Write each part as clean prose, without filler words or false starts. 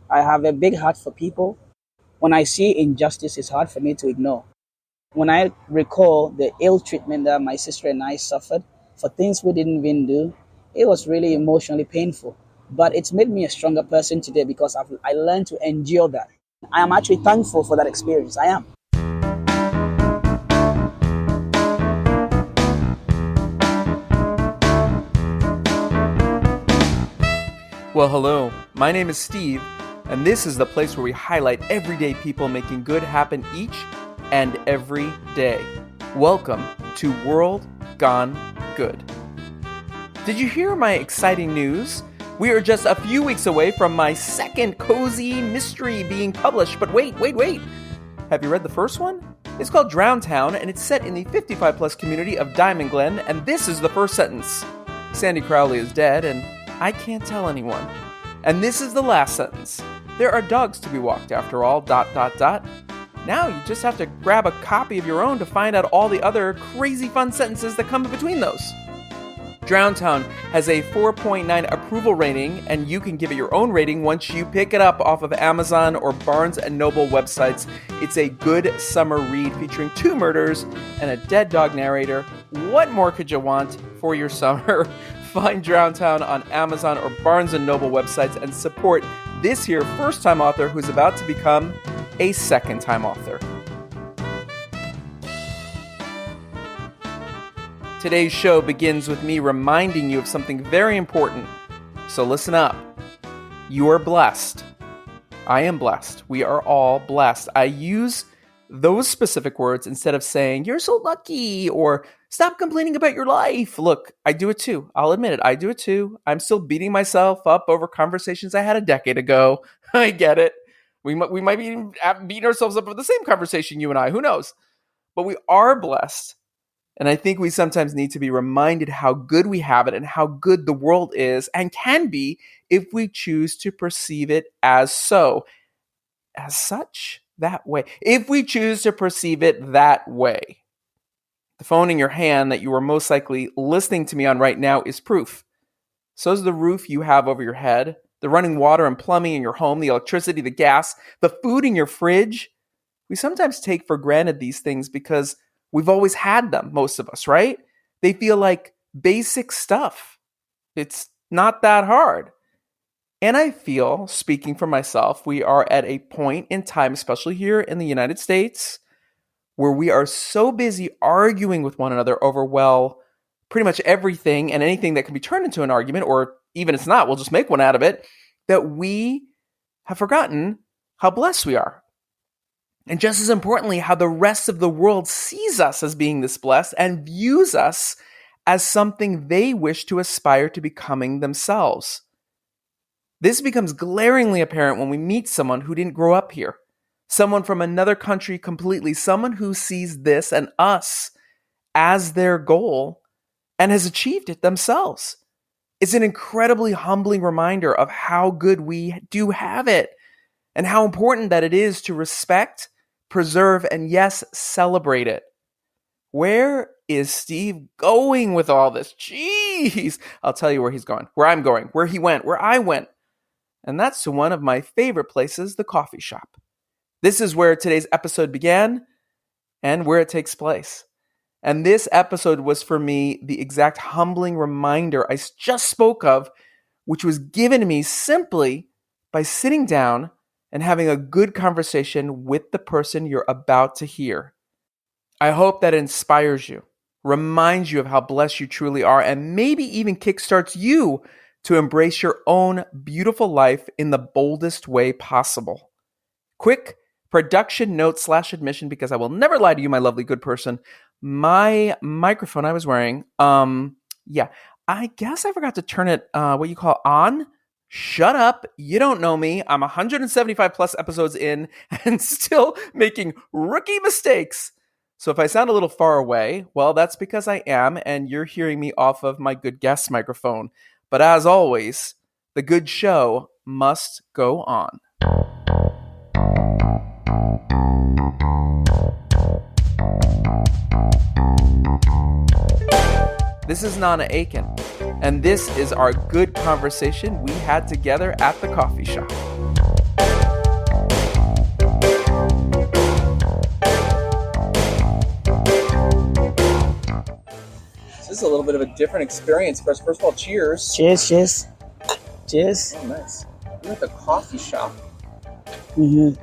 I have a big heart for people. When I see injustice, it's hard for me to ignore. When I recall the ill treatment that my sister and I suffered for things we didn't even do, it was really emotionally painful. But it's made me a stronger person today because I learned to endure that. I am actually thankful for that experience. I am. Well, hello. My name is Steve, and this is the place where we highlight everyday people making good happen each and every day. Welcome to World Gone Good. Did you hear my exciting news? We are just a few weeks away from my second cozy mystery being published. But wait. Have you read the first one? It's called Drown Town, and it's set in the 55-plus community of Diamond Glen, and this is the first sentence. Sandy Crowley is dead, and I can't tell anyone. And this is the last sentence. There are dogs to be walked after all, ... Now you just have to grab a copy of your own to find out all the other crazy fun sentences that come in between those. Drown Town has a 4.9 approval rating, and you can give it your own rating once you pick it up off of Amazon or Barnes & Noble websites. It's a good summer read featuring 2 murders and a dead dog narrator. What more could you want for your summer? Find Drown Town on Amazon or Barnes & Noble websites and support this here first-time author who's about to become a second-time author. Today's show begins with me reminding you of something very important. So listen up. You are blessed. I am blessed. We are all blessed. I use those specific words instead of saying, you're so lucky, or stop complaining about your life. Look, I do it too. I'll admit it. I do it too. I'm still beating myself up over conversations I had a decade ago. I get it. We might be beating ourselves up for the same conversation, you and I. Who knows? But we are blessed. And I think we sometimes need to be reminded how good we have it and how good the world is and can be if we choose to perceive it as so. As such, that way. If we choose to perceive it that way. The phone in your hand that you are most likely listening to me on right now is proof. So is the roof you have over your head, the running water and plumbing in your home, the electricity, the gas, the food in your fridge. We sometimes take for granted these things because we've always had them, most of us, right? They feel like basic stuff. It's not that hard. And I feel, speaking for myself, we are at a point in time, especially here in the United States, where we are so busy arguing with one another over, well, pretty much everything and anything that can be turned into an argument, or even if it's not, we'll just make one out of it, that we have forgotten how blessed we are. And just as importantly, how the rest of the world sees us as being this blessed and views us as something they wish to aspire to becoming themselves. This becomes glaringly apparent when we meet someone who didn't grow up here, someone from another country completely, someone who sees this and us as their goal and has achieved it themselves. It's an incredibly humbling reminder of how good we do have it and how important that it is to respect, preserve, and yes, celebrate it. Where is Steve going with all this? Jeez! I'll tell you where he's going, where I'm going, where he went, where I went. And that's to one of my favorite places, the coffee shop. This is where today's episode began and where it takes place. And this episode was for me the exact humbling reminder I just spoke of, which was given to me simply by sitting down and having a good conversation with the person you're about to hear. I hope that inspires you, reminds you of how blessed you truly are, and maybe even kickstarts you to embrace your own beautiful life in the boldest way possible. Quick production note / admission, because I will never lie to you, my lovely good person. My microphone I was wearing, I guess I forgot to turn it, what you call on. Shut up. You don't know me. I'm 175 plus episodes in and still making rookie mistakes. So if I sound a little far away, well, that's because I am, and you're hearing me off of my good guest microphone. But as always, the good show must go on. This is Nana Akyen, and this is our good conversation we had together at the coffee shop. So this is a little bit of a different experience for us. First of all, cheers. Cheers, cheers, cheers. Oh, nice. We're at the coffee shop. Mm-hmm.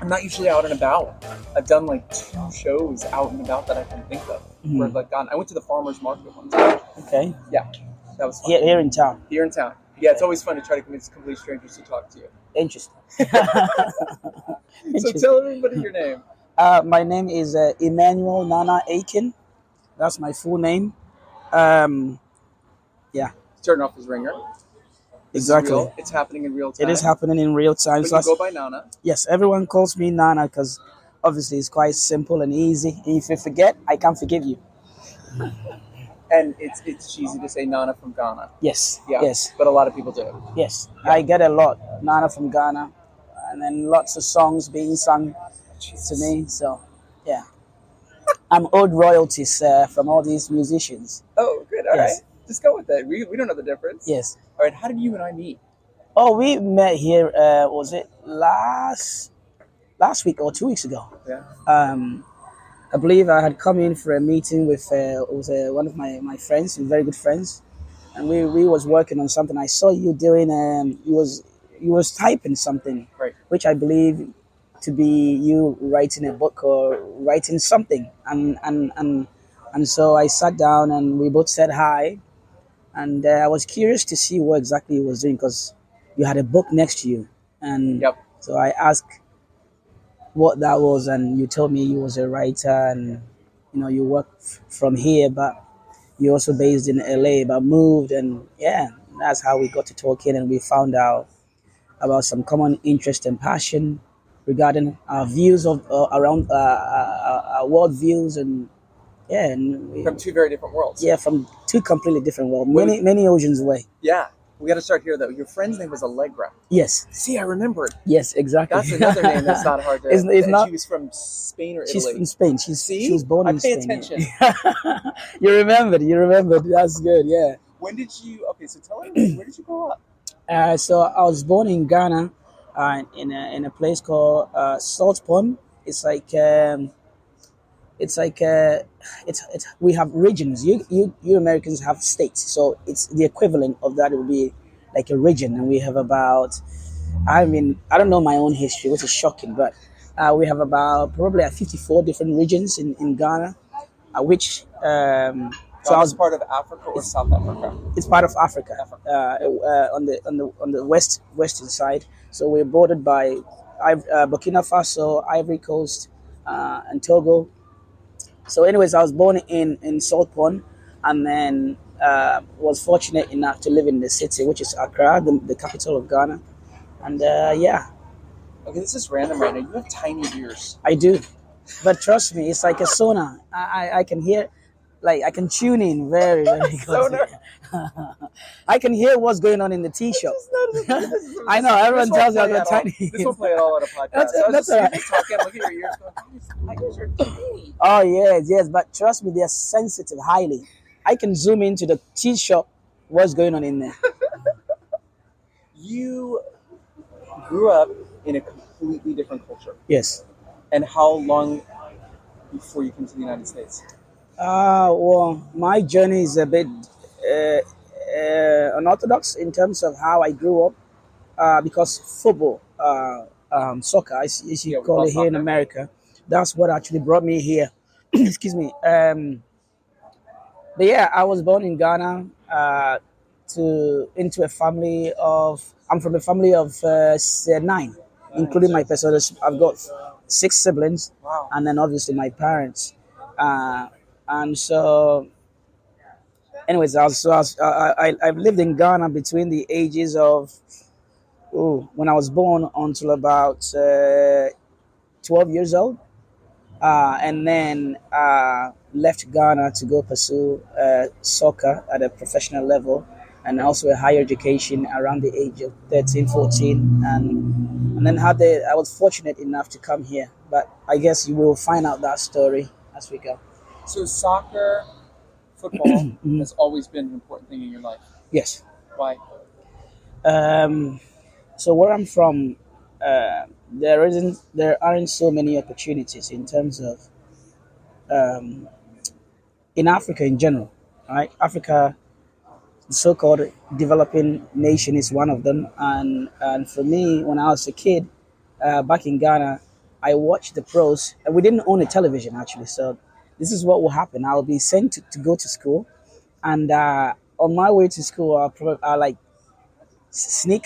I'm not usually out and about. I've done like 2 shows out and about that I can think of. Where I've like gone. I went to the farmer's market one time. Okay. Yeah, that was fun. Here in town. Here in town. Yeah, it's always fun to try to convince complete strangers to talk to you. Interesting. So tell everybody your name. My name is Emmanuel Nana Akyen. That's my full name. Yeah. Starting off as Ringer. This is Exactly. real. It's happening in real time. It is happening in real time. But you go by Nana. Yes, everyone calls me Nana because obviously it's quite simple and easy. And if you forget, I can forgive you. And it's cheesy to say Nana from Ghana. Yes. Yeah. Yes. But a lot of people do. Yes. Yeah. I get a lot. Nana from Ghana. And then lots of songs being sung to me. So, yeah. I'm owed royalties from all these musicians. Oh, good. All Yes. right. Just go with it. We don't know the difference. Yes. All right. How did you and I meet? Oh, we met here, was it last week or 2 weeks ago? Yeah. I believe I had come in for a meeting with one of my friends, very good friends, and we was working on something. I saw you doing you was typing something, Right. which I believe to be you writing a book or writing something, and so I sat down and we both said hi, and I was curious to see what exactly you was doing because you had a book next to you, and Yep. so I asked what that was, and you told me you was a writer, and you work from here, but you're also based in LA, but moved, and yeah, that's how we got to talking, and we found out about some common interest and passion regarding our views of around our world views, and yeah, and From 2 very different worlds. yeah, from 2 completely different worlds, many oceans away. Yeah. We got to start here, though. Your friend's name was Allegra. Yes, See, I remembered. yes, exactly. That's another name that's not hard to... It's and not- she was from Spain or She's Italy. from Spain. See? She was born I in pay Spain. attention. You remembered. That's good. Yeah. When did you... Okay, so tell everybody, where did you grow up? So I was born in Ghana, in a place called Salt Pond. It's like we have regions. You Americans have states, so it's the equivalent of that. It would be like a region, and we have about. I don't know my own history, which is shocking, but we have about probably 54 different regions in Ghana, which. So I was part of Africa or South Africa? It's part of Africa, on the western side. So we're bordered by Burkina Faso, Ivory Coast, and Togo. So, anyways, I was born in Salt Pond, and then was fortunate enough to live in the city, which is Accra, the capital of Ghana. And yeah, Okay, this is random right now. You have tiny ears. I do. But trust me, it's like a sonar. I can hear, like I can tune in very, very closely. I can hear what's going on in the tea shop. I know, everyone tells me I've got tiny This ears. will play it all at a podcast. That's So I was just all right. talking, I'm looking at your ears going, my ears are tiny. Oh, yes, but trust me, they're sensitive, highly. I can zoom into the tea shop, what's going on in there. You grew up in a completely different culture. Yes. And how long before you came to the United States? Well, my journey is a bit unorthodox in terms of how I grew up, because football, soccer, as you call it here in America, that's what actually brought me here. Excuse me. But yeah, I was born in Ghana into a family of. I'm from a family of 9, including my parents. I've got 6 siblings, Wow. and then obviously my parents. And so, anyways, I've lived in Ghana between the ages of when I was born until about 12 years old, and then left Ghana to go pursue soccer at a professional level, and also a higher education around the age of 13, 14, and then I was fortunate enough to come here. But I guess you will find out that story as we go. So soccer, football has always been an important thing in your life. Yes. Why? So where I'm from, there aren't so many opportunities in terms of um, in Africa in general, right? Africa, the so-called developing nation, is one of them. And for me, when I was a kid, back in Ghana, I watched the pros. And we didn't own a television actually, so this is what will happen. I'll be sent to go to school, and on my way to school, I'll like sneak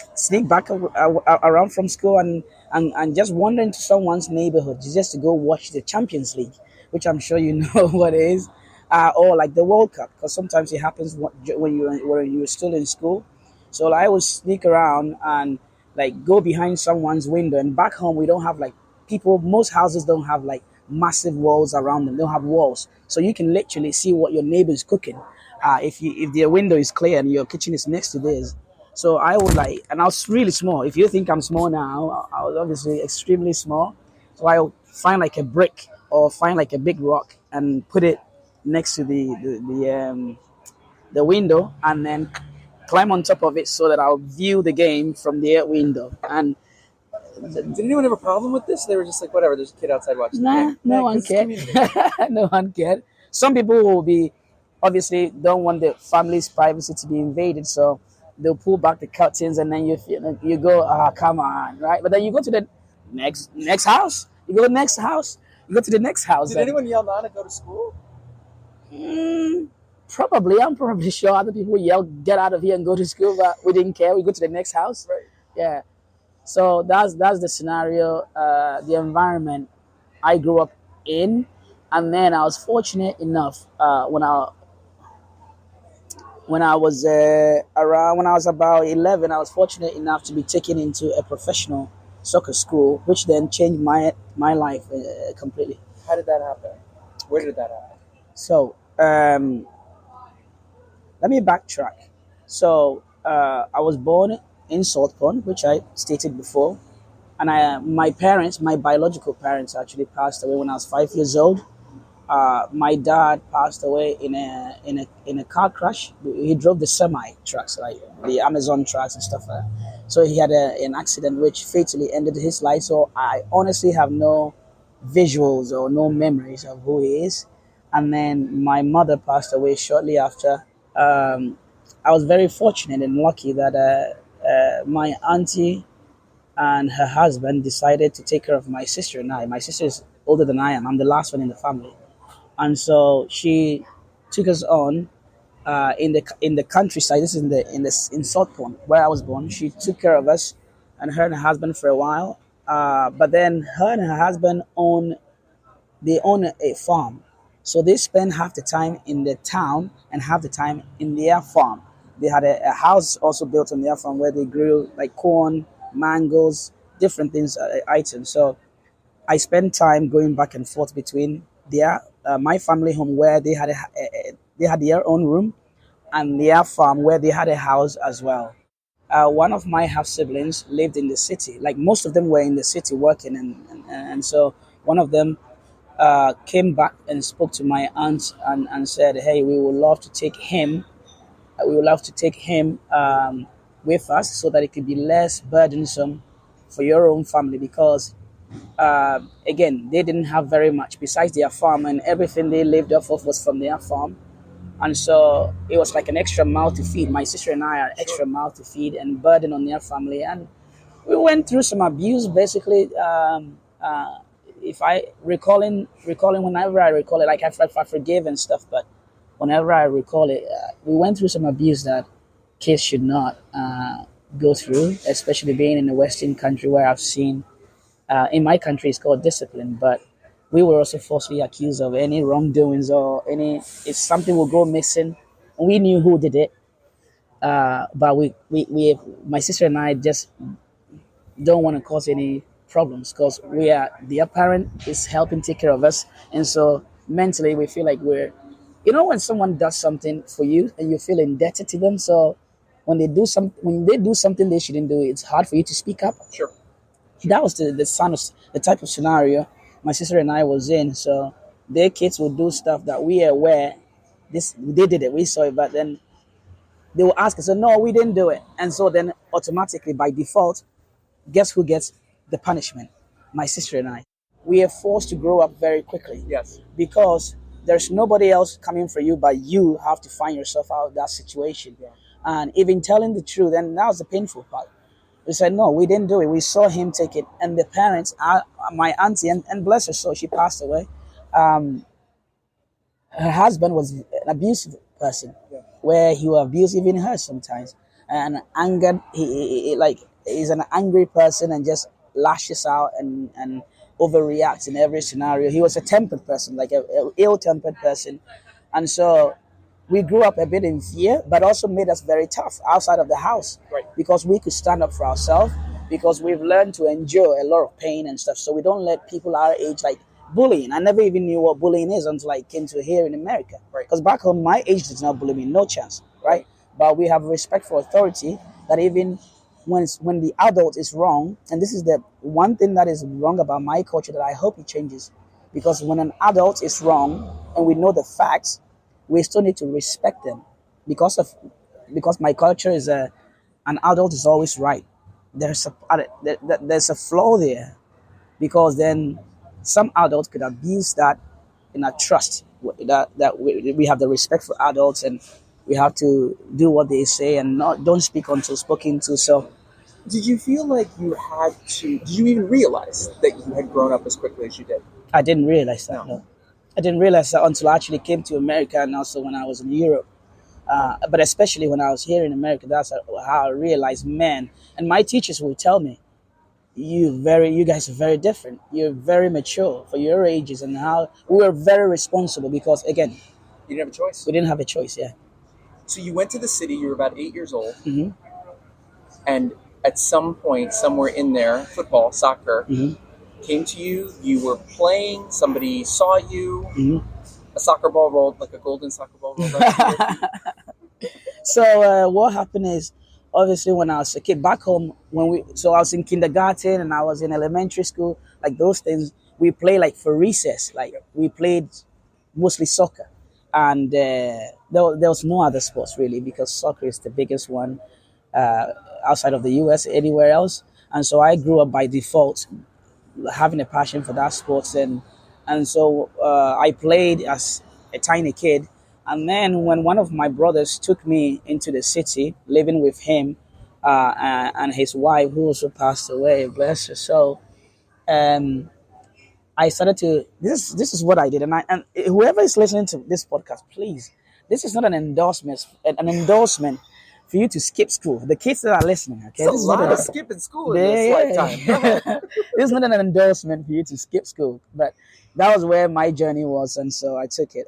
back around from school and just wander into someone's neighborhood just to go watch the Champions League, which I'm sure you know what it is, or like the World Cup, because sometimes it happens when you're still in school. So like, I would sneak around and like go behind someone's window. And back home, we don't have like people. Most houses don't have like massive walls around them. They don't have walls, so you can literally see what your neighbor is cooking. If their window is clear and your kitchen is next to theirs. So I would like, and I was really small. If you think I'm small now, I was obviously extremely small. So I would find like a brick or find like a big rock and put it next to the window, and then climb on top of it so that I'll view the game from the window. And Did anyone have a problem with this? They were just like, whatever, there's a kid outside watching the nah, game. no one This is cared. community. No one cared. Some people will be obviously don't want the family's privacy to be invaded, so they'll pull back the curtains, and then you go, come on, right? But then you go to the next house. You go to the next house. You go to the next house. Did anyone yell Nana go to school? Probably. I'm probably sure other people yell, "Get out of here and go to school," but we didn't care. We go to the next house. Right. Yeah. So that's the scenario, the environment I grew up in, and then I was fortunate enough when I was about 11, I was fortunate enough to be taken into a professional soccer school, which then changed my life completely. How did that happen? Where did that happen? So let me backtrack. So I was born in Salt Pond, which I stated before, and my biological parents, actually passed away when I was 5 years old. My dad passed away in a car crash. He drove the semi trucks, like the Amazon trucks and stuff like that. So he had an accident which fatally ended his life. So I honestly have no visuals or no memories of who he is. And then my mother passed away shortly after. I was very fortunate and lucky that my auntie and her husband decided to take care of my sister and I. My sister is older than I am. I'm the last one in the family, and so she took us on in the countryside. This is in South Pond where I was born. She took care of us and her husband for a while. But then her and her husband own a farm, so they spend half the time in the town and half the time in their farm. They had a house also built on their farm where they grew like corn, mangoes, different things, items. So I spent time going back and forth between my family home where they had their own room, and their farm where they had a house as well. One of my half siblings lived in the city. Like most of them were in the city working, and so one of them came back and spoke to my aunt and said, "Hey, we would love to take him. We would love to take him with us so that it could be less burdensome for your own family because." Again, they didn't have very much besides their farm, and everything they lived off of was from their farm. And so it was like an extra mouth to feed. My sister and I are extra mouth to feed and burden on their family. And we went through some abuse, basically. If I recalling whenever I recall it, like I forgive and stuff, but whenever I recall it, we went through some abuse that kids should not go through, especially being in a Western country where I've seen. In my country, it's called discipline, but we were also falsely accused of any wrongdoings or if something will go missing. We knew who did it, but my sister and I just don't want to cause any problems because their parent is helping take care of us, and so mentally we feel like when someone does something for you and you feel indebted to them. So when they do something they shouldn't do, it's hard for you to speak up. Sure. That was the type of scenario my sister and I was in. So their kids would do stuff that we are aware they did it, we saw it, but then they will ask us, "No, we didn't do it," and so then automatically by default, guess who gets the punishment. My sister and I, we are forced to grow up very quickly. Yes. Because there's nobody else coming for you, but you have to find yourself out of that situation. Yeah. And even telling the truth, and that was the painful part. We said, no, we didn't do it. We saw him take it. And the parents, my auntie, and bless her soul, she passed away. Um, Her husband was an abusive person, where he will abuse even her sometimes. And angered, like, he's an angry person and just lashes out and overreacts in every scenario. He was a tempered person, like a ill-tempered person. And so we grew up a bit in fear, but also made us very tough outside of the house. Right. Because we could stand up for ourselves, because we've learned to endure a lot of pain and stuff. So we don't let people our age, like, bullying. I never even knew what bullying is until I came to here in America. Right. Because back home, my age did not bully me, no chance, right? But we have respect for authority, that even when the adult is wrong, and this is the one thing that is wrong about my culture that I hope it changes, because when an adult is wrong and we know the facts, we still need to respect them, because my culture is an adult is always right. There's a flaw there, because then some adults could abuse that in a trust, that we have the respect for adults, and we have to do what they say and don't speak until spoken to. So Did you feel like you had to? Did you even realize that you had grown up as quickly as you did? I didn't realize that. No. I didn't realize that until I actually came to America, and also when I was in Europe. But especially when I was here in America, that's how I realized, man. And my teachers would tell me, you guys are very different. You're very mature for your ages, and how we were very responsible, because again, You didn't have a choice. we didn't have a choice. Yeah. So you went to the city. You were about 8 years old, Hmm. and at some point, somewhere in there, football, soccer, Hmm. came to you. You were playing. Somebody saw you. Hmm. A soccer ball rolled, like a golden soccer ball rolled up to you. So what happened is, obviously, when I was a kid back home, I was in kindergarten and I was in elementary school, like those things, we play like for recess, like we played mostly soccer, and there was no other sports really, because soccer is the biggest one uh, outside of the US, anywhere else. And so I grew up by default having a passion for that sports, and so I played as a tiny kid. And then when one of my brothers took me into the city, living with him and his wife, who also passed away, bless her soul, um, I started to. This is what I did, and whoever is listening to this podcast, please, this is not an endorsement for you to skip school. The kids that are listening, okay, It's a lot of skipping school in this lifetime. This is not an endorsement for you to skip school, but that was where my journey was, and so I took it.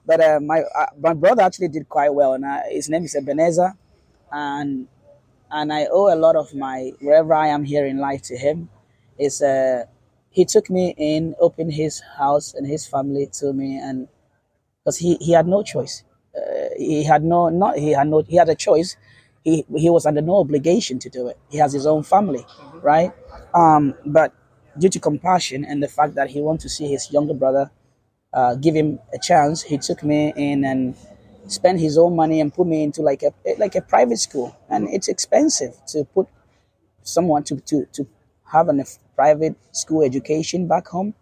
But my brother actually did quite well, and his name is Ebenezer, and I owe a lot of my wherever I am here in life to him. Is He took me in, opened his house and his family to me, and because he had no choice. He had no not he had no he had a choice. He was under no obligation to do it. He has his own family, right? But due to compassion and the fact that he wanted to see his younger brother give him a chance, he took me in and spent his own money and put me into like a private school. And it's expensive to put someone to have a private school education back home,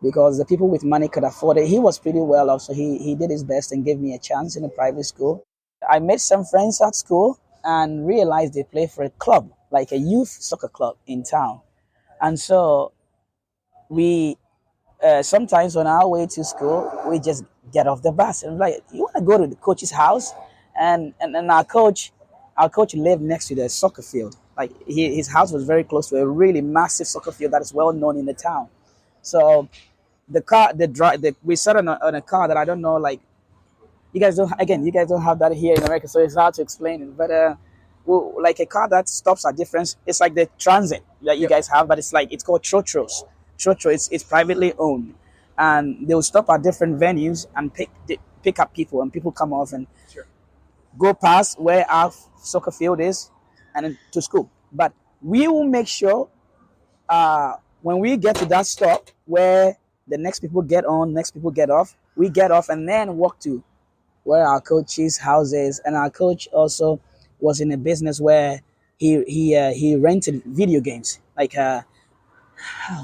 because the people with money could afford it. He was pretty well off, so he did his best and gave me a chance in a private school. I made some friends at school and realized they play for a club, like a youth soccer club in town. And so we sometimes on our way to school, we just get off the bus and like, you want to go to the coach's house, and our coach lived next to the soccer field. Like his house was very close to a really massive soccer field that is well known in the town. So we sat on a car that I don't know, like you guys don't have that here in America, so it's hard to explain it. But like a car that stops at different, it's like the transit that you guys have, but it's called Trotros. Trotro, it's privately owned, and they will stop at different venues and pick up people, and people come off and go past where our soccer field is and then to school. But we will make sure when we get to that stop where the next people get on, next people get off, we get off and then walk to where our coach's house is. And our coach also was in a business where he rented video games like oh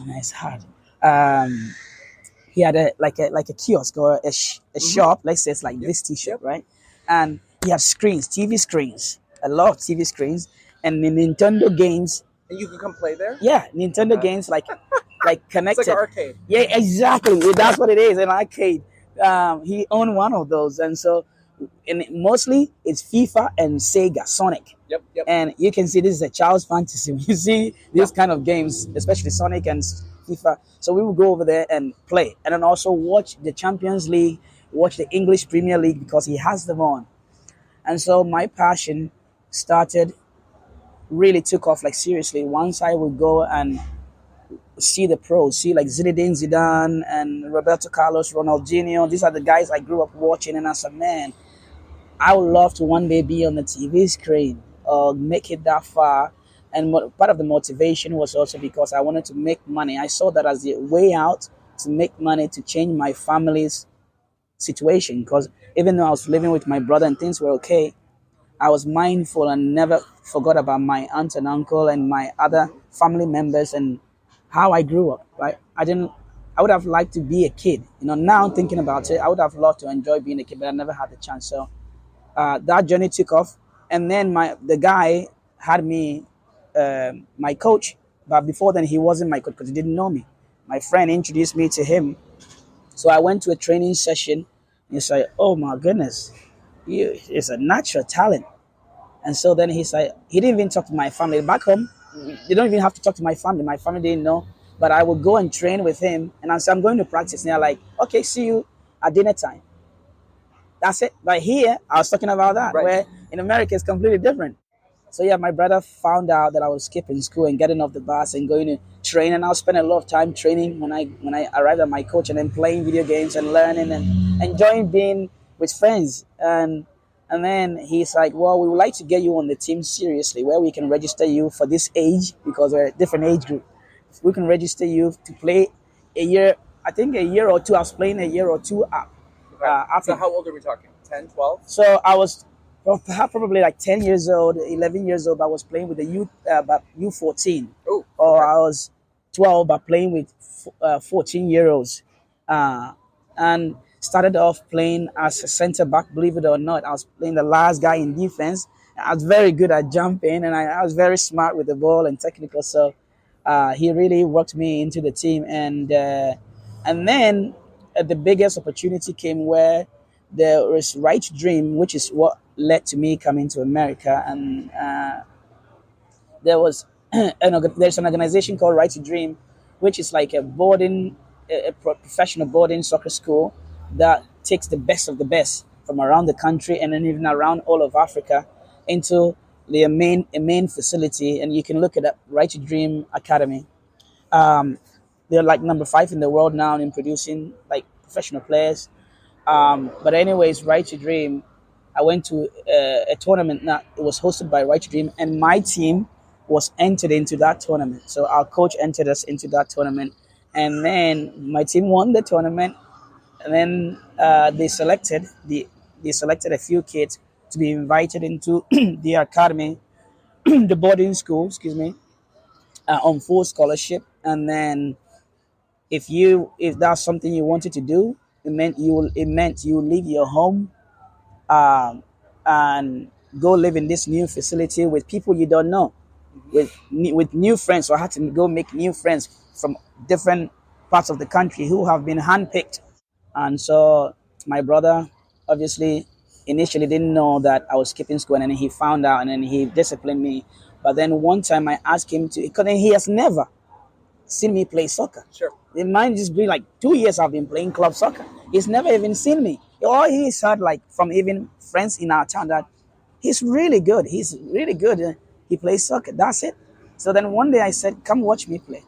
man, it's hard. Um, he had a kiosk or a shop. Let's say it's like this T-shirt, right? And he had screens, TV screens, a lot of TV screens, and the Nintendo games. And you could come play there? Yeah, Nintendo games like connected. It's like an arcade. Yeah, exactly. That's what it is, an arcade. He owned one of those, and so and mostly it's FIFA and Sega, Sonic. Yep. And you can see this is a child's fantasy. You see these kind of games, especially Sonic and FIFA. So we would go over there and play, and then also watch the Champions League, watch the English Premier League because he has them on. And so my passion started really took off like seriously once I would go and see the pros, see like Zinedine Zidane and Roberto Carlos, Ronaldinho. These are the guys I grew up watching, and I said, man, I would love to one day be on the TV screen or make it that far. And part of the motivation was also because I wanted to make money. I saw that as the way out to make money to change my family's situation. Because even though I was living with my brother and things were okay, I was mindful and never forgot about my aunt and uncle and my other family members and how I grew up. Right? I would have liked to be a kid. Now thinking about it, I would have loved to enjoy being a kid, but I never had the chance. So that journey took off, and then the guy had me my coach, but before then he wasn't my coach because he didn't know me. My friend introduced me to him, so I went to a training session. And he said, "Oh my goodness, it's a natural talent." And so then he said he didn't even talk to my family back home. You don't even have to talk to my family. My family didn't know, but I would go and train with him, and I said, "I'm going to practice." And they're like, "Okay, see you at dinner time." That's it. But here, I was talking about that, right, where in America it's completely different. So yeah, my brother found out that I was skipping school and getting off the bus and going to train, and I'll spend a lot of time training when I arrived at my coach, and then playing video games and learning and enjoying being with friends. And then he's like, "Well, we would like to get you on the team seriously, where we can register you for this age because we're a different age group. We can register you to play a year. I think a year or two. I was playing a year or two up. So how old are we talking? 10, 12? So I was probably like 10 years old, 11 years old. I was playing with the youth, U14. Oh, or I was 12, but playing with 14-year-olds. And started off playing as a center back, believe it or not. I was playing the last guy in defense. I was very good at jumping, and I was very smart with the ball and technical. So he really worked me into the team. And then the biggest opportunity came where there was Right Dream, which is what led to me coming to America. And there's an organization called Right to Dream, which is like a professional boarding soccer school that takes the best of the best from around the country and then even around all of Africa into a main facility. And you can look at that Right to Dream Academy. They're like number 5 in the world now in producing like professional players. But anyways, Right to Dream, I went to a tournament that it was hosted by Right to Dream, and my team was entered into that tournament. So our coach entered us into that tournament, and then my team won the tournament. And then they selected a few kids to be invited into the academy, the boarding school, on full scholarship. And then if that's something you wanted to do, it meant you will leave your home and go live in this new facility with people you don't know, with new friends. So I had to go make new friends from different parts of the country who have been handpicked. And so my brother obviously initially didn't know that I was skipping school, and then he found out, and then he disciplined me. But then one time I asked him to, because he has never seen me play soccer. Sure. It might just be like 2 years I've been playing club soccer. He's never even seen me. All he's heard like from even friends in our town that he's really good. He's really good. He plays soccer. That's it. So then one day I said, "Come watch me play."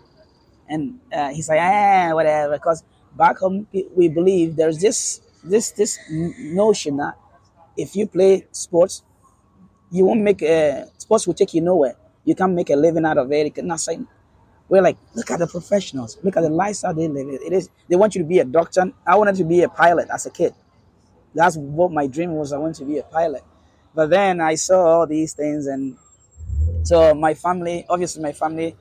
And he's like, whatever. Because back home we believe there's this notion that if you play sports, you won't make sports will take you nowhere. You can't make a living out of it. Nothing. We're like, look at the professionals. Look at the lifestyle they live. They want you to be a doctor. I wanted to be a pilot as a kid. That's what my dream was. I wanted to be a pilot. But then I saw all these things, and So my family, obviously, my family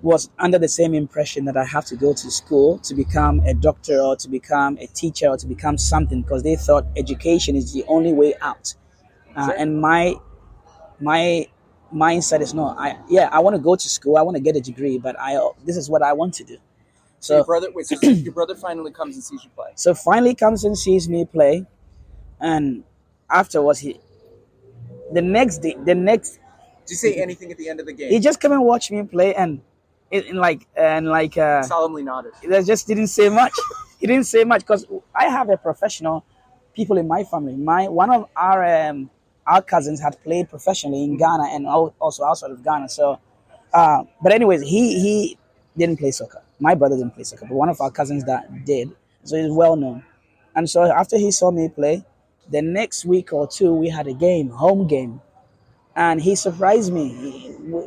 was under the same impression that I have to go to school to become a doctor or to become a teacher or to become something, because they thought education is the only way out. And my mindset is no. I want to go to school. I want to get a degree, but this is what I want to do. So your So brother, wait, so your brother finally comes and sees you play. so finally comes and sees me play, and afterwards the next Did you say anything at the end of the game? he just came and watched me play, and Solemnly nodded. That just didn't say much. He didn't say much because I have a professional people in my family. One of our cousins had played professionally in Ghana and also outside of Ghana. So, but anyways, he didn't play soccer. My brother didn't play soccer, but one of our cousins that did. So he's well known. And so after he saw me play, the next week or two we had a game, home game, and he surprised me.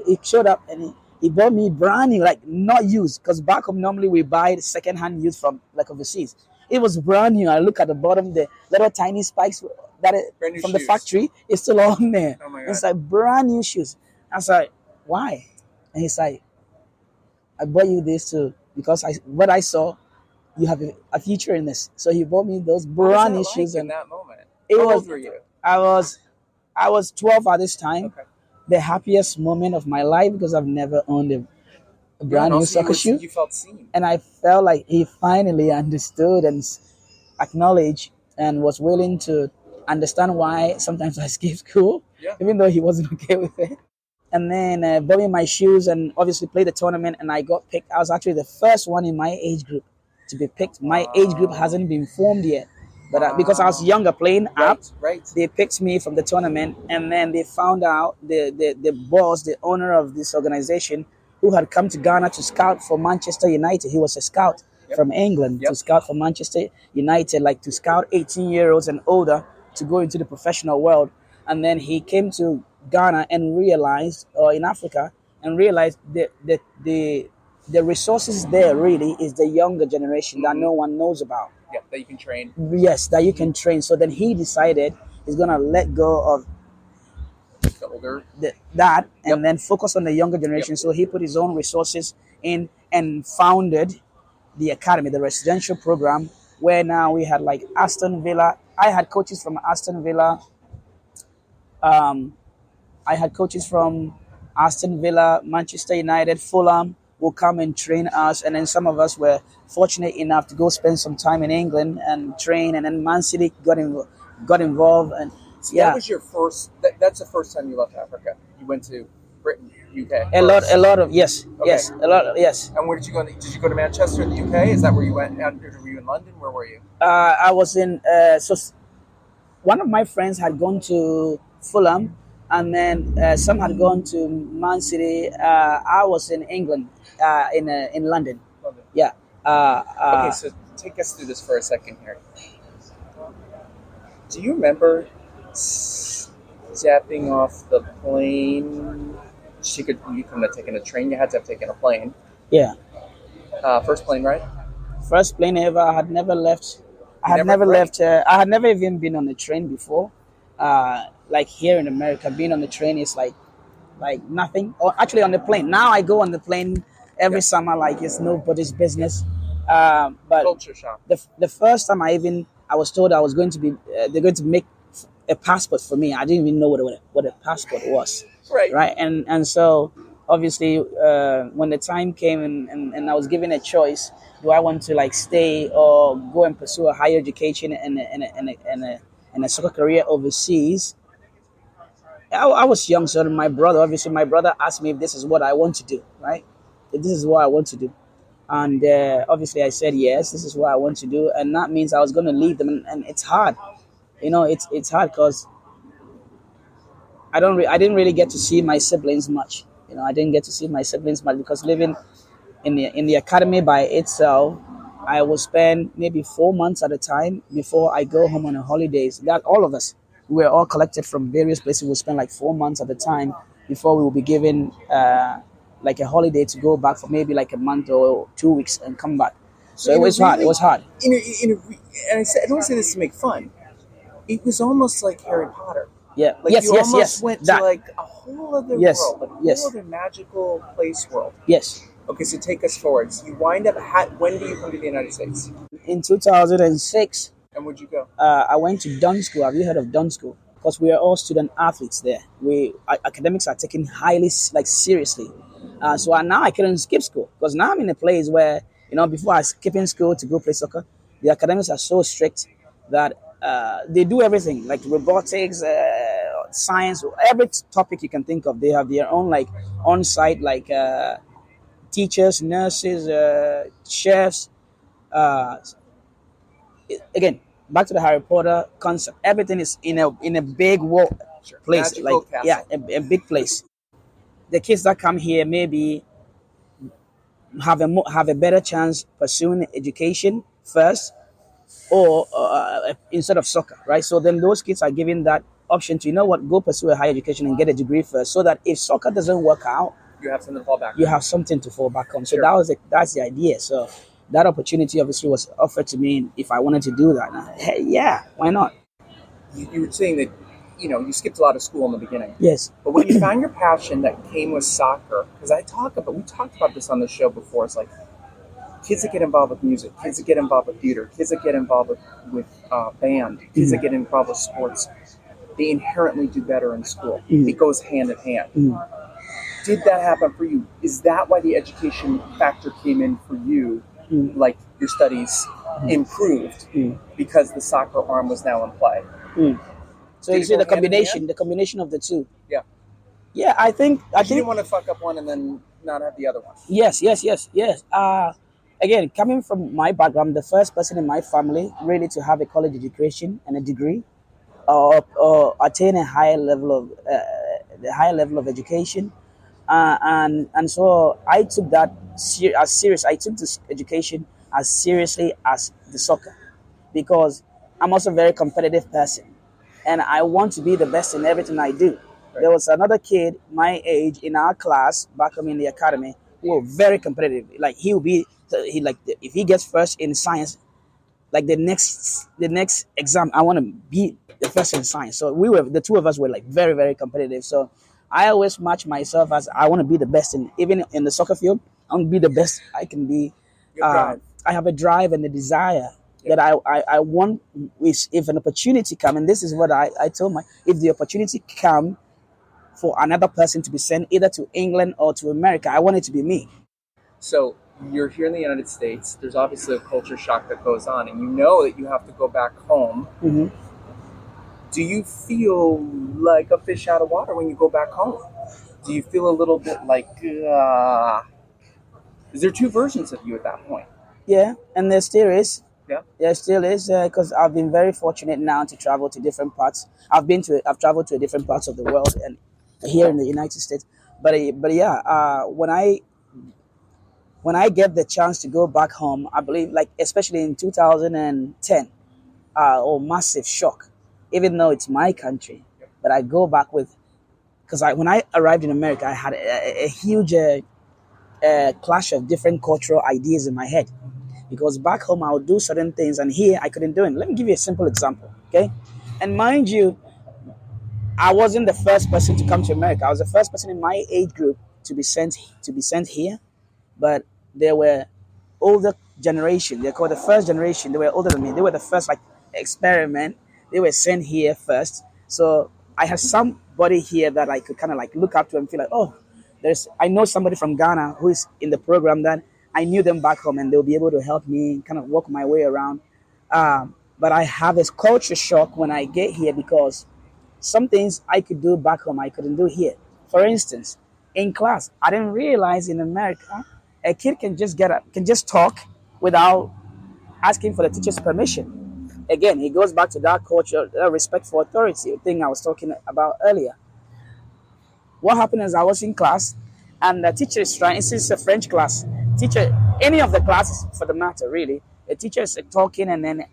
He showed up and he bought me brand new, like not used, because back home normally we buy second hand used from like overseas. It was brand new. I look at the bottom, the little tiny spikes from the factory is still on there. Oh my God. It's like brand new shoes. I was like, why? And he's like, I bought you this too because what I saw, you have a future in this. So he bought me those brand new shoes. In that moment, How old were you? I was 12 at this time. Okay. The happiest moment of my life because I've never owned a brand new soccer shoe. You felt seen. And I felt like he finally understood and acknowledged and was willing to understand why sometimes I skip school, even though he wasn't okay with it. And then bought me my shoes and obviously played the tournament, and I got picked. I was actually the first one in my age group to be picked. My age group hasn't been formed yet. But because I was younger playing up, they picked me from the tournament, and then they found out the boss, the owner of this organization, who had come to Ghana to scout for Manchester United. He was a scout from England to scout for Manchester United, like to scout 18-year-olds and older to go into the professional world. And then he came to Ghana and realized, or in Africa, and realized the resources there really is the younger generation that no one knows about. Yeah, that you can train. Yes, that you can train. So then he decided he's gonna let go of the older that and then focus on the younger generation. So he put his own resources in and founded the academy, the residential program, where now we had like Aston Villa. I had coaches from Aston Villa. I had coaches from Aston Villa, Manchester United, Fulham will come and train us, and then some of us were fortunate enough to go spend some time in England and train, and then Man City got involved, and so that was your first. That's the first time you left Africa. You went to Britain, UK. A lot of yes. And where did you go? Did you go to Manchester in the UK? Is that where you went? Were you in London? Where were you? I was in. So one of my friends had gone to Fulham, and then some had gone to Man City. I was in England, in London. Yeah. Okay, so take us through this for a second here. Do you remember stepping off the plane? You couldn't have taken a train. You had to have taken a plane. Yeah. First plane ride? First plane ever. I had never left. I had never even been on a train before. Like here in America, being on the train is like nothing. Or actually on the plane. Now I go on the plane every summer like it's nobody's business. But culture shock. The first time I was told I was going to be they're going to make a passport for me. I didn't even know what a passport was. Right. And so obviously when the time came and I was given a choice, do I want to like stay or go and pursue a higher education and a soccer career overseas? I was young, so my brother asked me if this is what I want to do, right? If this is what I want to do. And obviously I said, yes, this is what I want to do. And that means I was going to leave them. And it's hard. It's hard because I didn't really get to see my siblings much. I didn't get to see my siblings much because living in the academy by itself, I will spend maybe 4 months at a time before I go home on a holidays. That all of us, we were all collected from various places. We'll spend like 4 months at a time before we will be given like a holiday to go back for maybe like a month or 2 weeks and come back. So it was hard. It was hard. And I don't say this to make fun. It was almost like Harry Potter. Yeah. Like Yes. you Yes. almost Yes. went to That. like a whole other Yes. world, like a whole Yes. other magical place world. Yes. Okay, so take us forward. So you wind up. When do you come to the United States? In 2006, And where'd you go? I went to Dunn School. Have you heard of Dunn School? Because we are all student athletes there. Academics are taken highly like seriously. So now I couldn't skip school because now I'm in a place where before I skipping school to go play soccer, the academics are so strict that they do everything like robotics, science, every topic you can think of. They have their own like on-site like teachers, nurses, chefs. Uh, Again, back to the Harry Potter concept. Everything is in a big world Sure. place, like Magical yeah, castle. a big place. The kids that come here maybe have a better chance pursuing education first, or instead of soccer, right? So then those kids are given that option to go pursue a higher education and get a degree first, so that if soccer doesn't work out, You have something to fall back you on. have something to fall back on. So Sure. that's the idea. So that opportunity obviously was offered to me if I wanted to do that. And hey, yeah, why not? You were saying that you skipped a lot of school in the beginning, Yes. but when you found your passion that came with soccer, because we talked about this on the show before. It's like kids that get involved with music, kids that get involved with theater, kids that get involved with band, kids that get involved with sports, they inherently do better in school. It goes hand in hand. Did that happen for you? Is that why the education factor came in for you? Like your studies improved because the soccer arm was now in play. So Did you it see go the hand in combination, hand? the combination of the two. Yeah. Yeah, I think You didn't want to fuck up one and then not have the other one. yes, yes, yes, yes. Again, coming from my background, the first person in my family really to have a college education and a degree, or attain a higher level of the higher level of education, and so I took that as serious. I took this education as seriously as the soccer, because I'm also a very competitive person, and I want to be the best in everything I do. There was another kid my age in our class back home in the academy who were very competitive. Like if he gets first in science, like the next exam, I want to be the first in science. So the two of us were like very very competitive. So I always match myself as I want to be the best in, even in the soccer field. I want to be the best I can be. I have a drive and a desire that I want. If an opportunity come, and this is what I told if the opportunity come for another person to be sent either to England or to America, I want it to be me. So you're here in the United States. There's obviously a culture shock that goes on, and you know that you have to go back home. Do you feel like a fish out of water when you go back home? Do you feel a little bit like, is there two versions of you at that point? Yeah, and there still is. Yeah. There still is, because I've been very fortunate now to travel to different parts. I've traveled to different parts of the world and here in the United States. But yeah, when I get the chance to go back home, I believe, like especially in 2010, massive shock, even though it's my country. But I go back with, because when I arrived in America, I had a huge clash of different cultural ideas in my head. Because back home I would do certain things, and here I couldn't do it. Let me give you a simple example, okay? And mind you, I wasn't the first person to come to America. I was the first person in my age group to be sent here, but there were older generation. They're called the first generation. They were older than me. They were the first like experiment. They were sent here first. So I had somebody here that I could kind of like look up to and feel like, oh, I know somebody from Ghana who is in the program that I knew them back home, and they'll be able to help me kind of walk my way around. But I have this culture shock when I get here, because some things I could do back home I couldn't do here. For instance, in class, I didn't realize in America a kid can just talk without asking for the teacher's permission. Again, it goes back to that culture, that respect for authority thing I was talking about earlier. What happened is I was in class, and the teacher is trying. This is a French class. Teacher, any of the classes for the matter, really. The teacher is talking, and then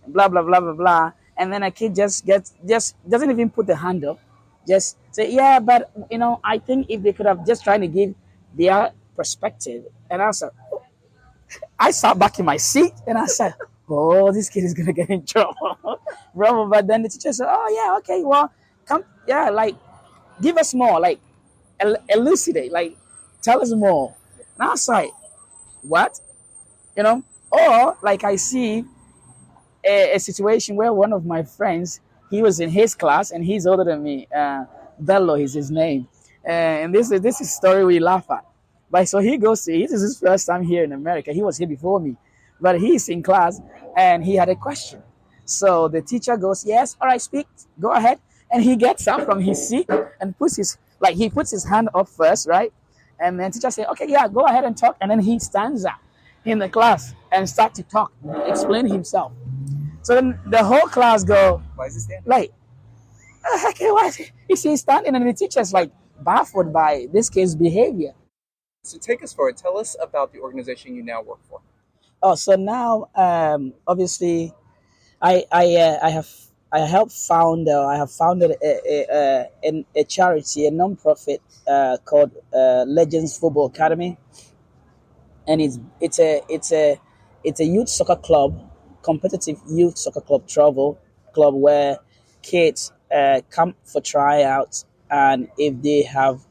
blah blah blah blah blah, and then a kid just doesn't even put the hand up, just say, yeah, but I think if they could have just trying to give their perspective and answer. I sat back in my seat and I said, oh, this kid is gonna get in trouble, bro. But then the teacher said, oh yeah, okay, well, come. Yeah, like give us more, like elucidate, like tell us more. And I was like, what? You know? Or like I see a situation where one of my friends, he was in his class and he's older than me. Bello is his name, and this is a story we laugh at. But so he goes to this is his first time here in America. He was here before me, but he's in class and he had a question. So the teacher goes, "Yes, all right, speak, go ahead." And he gets up from his seat and he puts his hand up first, right? And then teacher say, "Okay, yeah, go ahead and talk." And then he stands up in the class and start to talk, explain himself. So then the whole class go Why is he standing? like, okay, why is he? He's standing, and the teacher's like baffled by this kid's behavior. So take us forward. Tell us about the organization you now work for. Oh, so now obviously I have I have founded a charity, a non-profit called Legends Futbol Academy, and it's a youth soccer club, competitive youth soccer club travel club where kids come for tryouts, and if they have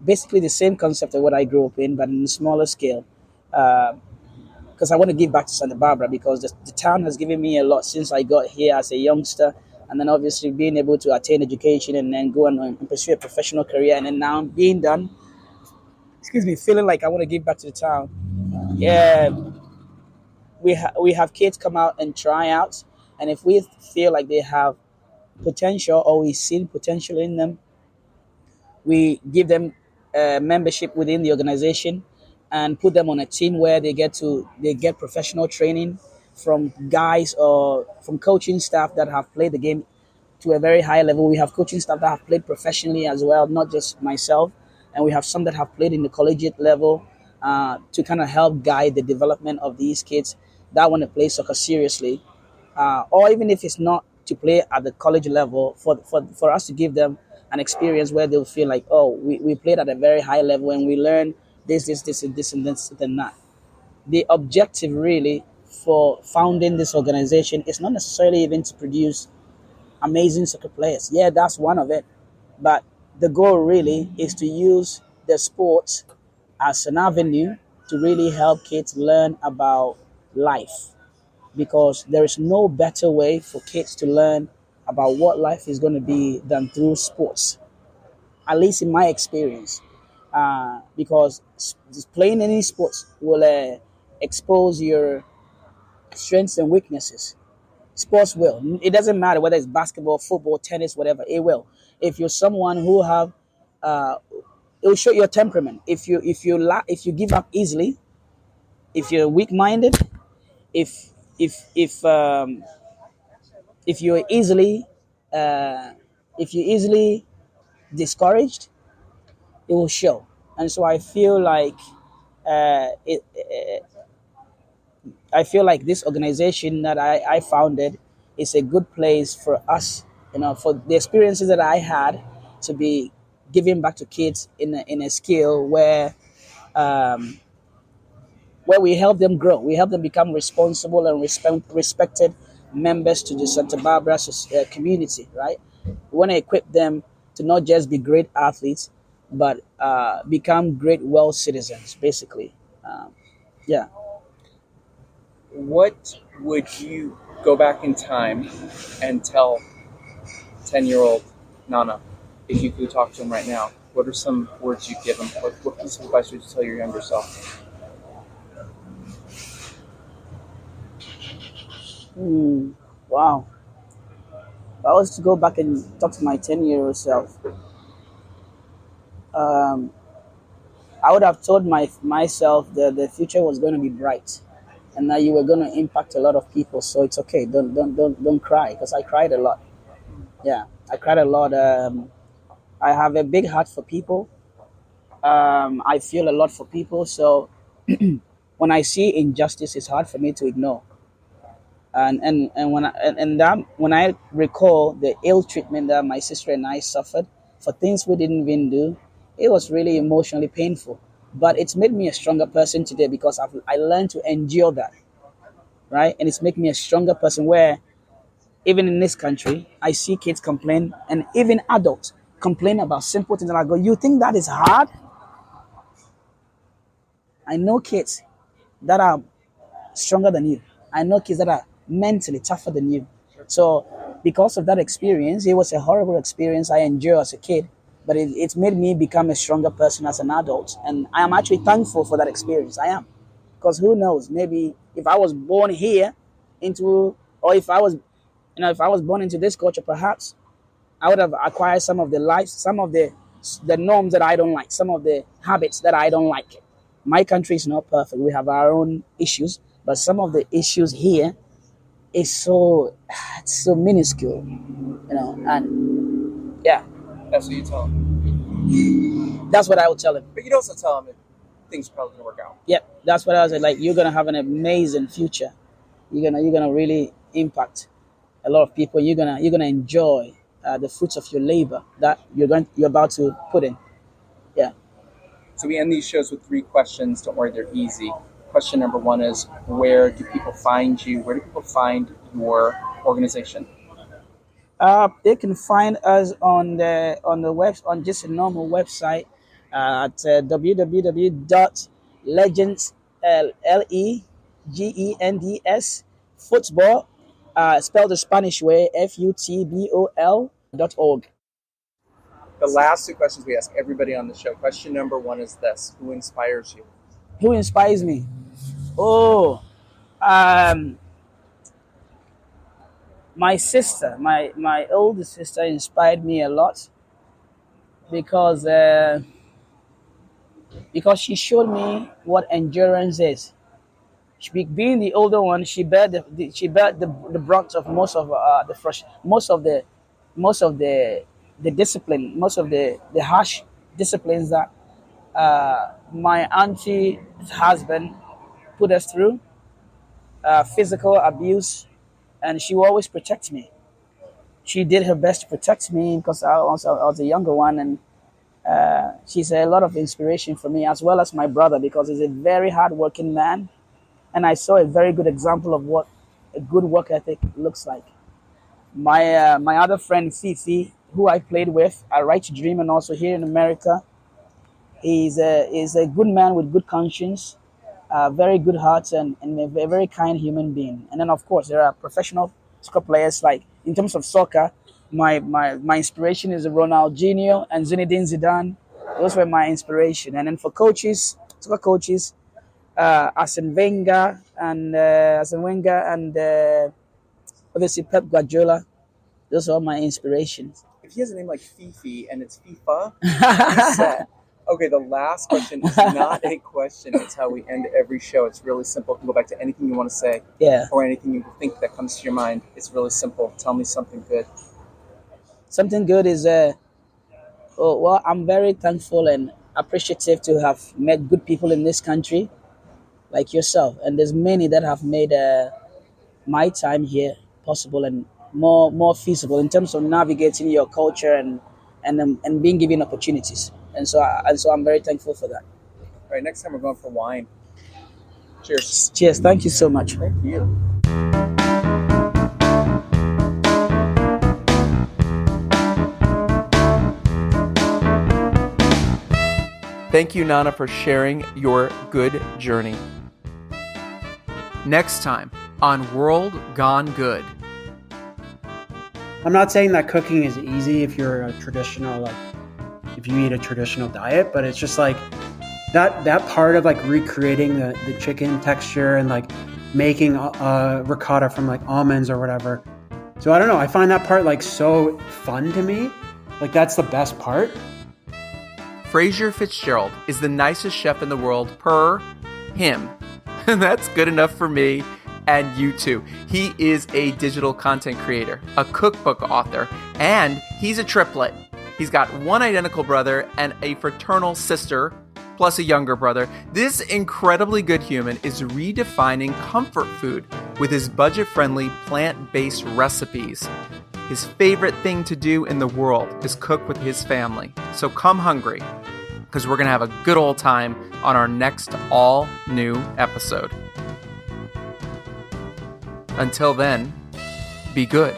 basically the same concept of what I grew up in, but in a smaller scale. Because I want to give back to Santa Barbara because the town has given me a lot since I got here as a youngster, and then obviously being able to attain education and then go and pursue a professional career, and then now being done, excuse me, feeling like I want to give back to the town. Yeah, we have kids come out and try out, and if we feel like they have potential or we see potential in them, we give them membership within the organization and put them on a team where they get professional training from guys or from coaching staff that have played the game to a very high level. We have coaching staff that have played professionally as well, not just myself, and we have some that have played in the collegiate level to kind of help guide the development of these kids that want to play soccer seriously, or even if it's not to play at the college level, for us to give them an experience where they'll feel like, oh, we played at a very high level and we learned this, and this, and this, and that. The objective really for founding this organization is not necessarily even to produce amazing soccer players. Yeah, that's one of it. But the goal really is to use the sport as an avenue to really help kids learn about life, because there is no better way for kids to learn about what life is going to be than through sports, at least in my experience. Because playing any sports will expose your strengths and weaknesses. Sports will. It doesn't matter whether it's basketball, football, tennis, whatever. It will. If you're someone who have, uh, it will show your temperament. If you give up easily, if you're weak-minded, if if if um, if you're easily uh, if you're easily discouraged, it will show. And so I feel like this organization that I founded is a good place for us, for the experiences that I had to be giving back to kids in a skill um, where we help them grow. We help them become responsible and respected members to the Santa Barbara community, right? We want to equip them to not just be great athletes, but become great world citizens, basically. Um, yeah. What would you go back in time and tell 10-year-old Nana if you could talk to him right now? What are some words you'd give him? What piece of advice would you tell your younger self? Wow. If I was to go back and talk to my 10-year-old self, um, I would have told myself that the future was going to be bright and that you were going to impact a lot of people. So it's okay. Don't cry, because I cried a lot. Yeah, I cried a lot. I have a big heart for people. I feel a lot for people. So when I see injustice, it's hard for me to ignore. And when I recall the ill treatment that my sister and I suffered for things we didn't even do, it was really emotionally painful. But it's made me a stronger person today because I learned to endure that, right? And it's made me a stronger person where even in this country, I see kids complain, and even adults complain about simple things. And I go, you think that is hard? I know kids that are stronger than you. I know kids that are mentally tougher than you. So because of that experience, it was a horrible experience I endured as a kid, but it's made me become a stronger person as an adult. And I am actually thankful for that experience. I am. Because who knows, maybe if I was born here into, or if I was born into this culture, perhaps I would have acquired some of the life, some of the norms that I don't like, some of the habits that I don't like. My country is not perfect. We have our own issues, but some of the issues here is it's so minuscule, and yeah. That's what you tell him. That's what I would tell him. But you'd also tell him that things are probably going to work out. Yeah, that's what I was like. You're gonna have an amazing future. You're gonna really impact a lot of people. You're gonna enjoy the fruits of your labor that you're about to put in. Yeah. So we end these shows with 3 questions. Don't worry, they're easy. Question number 1 is, where do people find you? Where do people find your organization? They can find us on on just a normal website at www.legends Legends football spelled the Spanish way futbol.org. The last 2 questions we ask everybody on the show. Question number 1 is this: who inspires you? Who inspires me? Oh, my sister, my older sister inspired me a lot because she showed me what endurance is. Being the older one, she bear the brunt of most of the discipline, most of the harsh disciplines that my auntie's husband put us through, physical abuse, and she will always protect me. She did her best to protect me because I was a younger one, and she's a lot of inspiration for me, as well as my brother, because he's a very hardworking man, and I saw a very good example of what a good work ethic looks like. My other friend Fifi, who I played with at Right to Dream and also here in America, is a good man with good conscience, very good heart, and a very kind human being. And then, of course, there are professional soccer players. Like in terms of soccer, my inspiration is Ronaldinho and Zinedine Zidane. Those were my inspiration. And then for coaches, soccer coaches, Arsene Wenger and obviously Pep Guardiola. Those are my inspirations. If he has a name like Fifi and it's FIFA, he's set. Okay, the last question is not a question. It's how we end every show. It's really simple. You can go back to anything you want to say, or anything you think that comes to your mind. It's really simple. Tell me something good. Something good is, well, I'm very thankful and appreciative to have met good people in this country, like yourself. And there's many that have made my time here possible and more feasible in terms of navigating your culture and being given opportunities. And so I'm very thankful for that. All right, next time we're going for wine. Cheers. Cheers. Thank you so much. Thank you. Thank you, Nana, for sharing your good journey. Next time on World Gone Good. I'm not saying that cooking is easy if you're a traditional, if you eat a traditional diet, but it's just like that part of recreating the chicken texture and making ricotta from almonds or whatever. So I don't know. I find that part so fun to me. That's the best part. Fraser Fitzgerald is the nicest chef in the world per him. And that's good enough for me and you too. He is a digital content creator, a cookbook author, and he's a triplet. He's got one identical brother and a fraternal sister, plus a younger brother. This incredibly good human is redefining comfort food with his budget-friendly, plant-based recipes. His favorite thing to do in the world is cook with his family. So come hungry, because we're going to have a good old time on our next all-new episode. Until then, be good.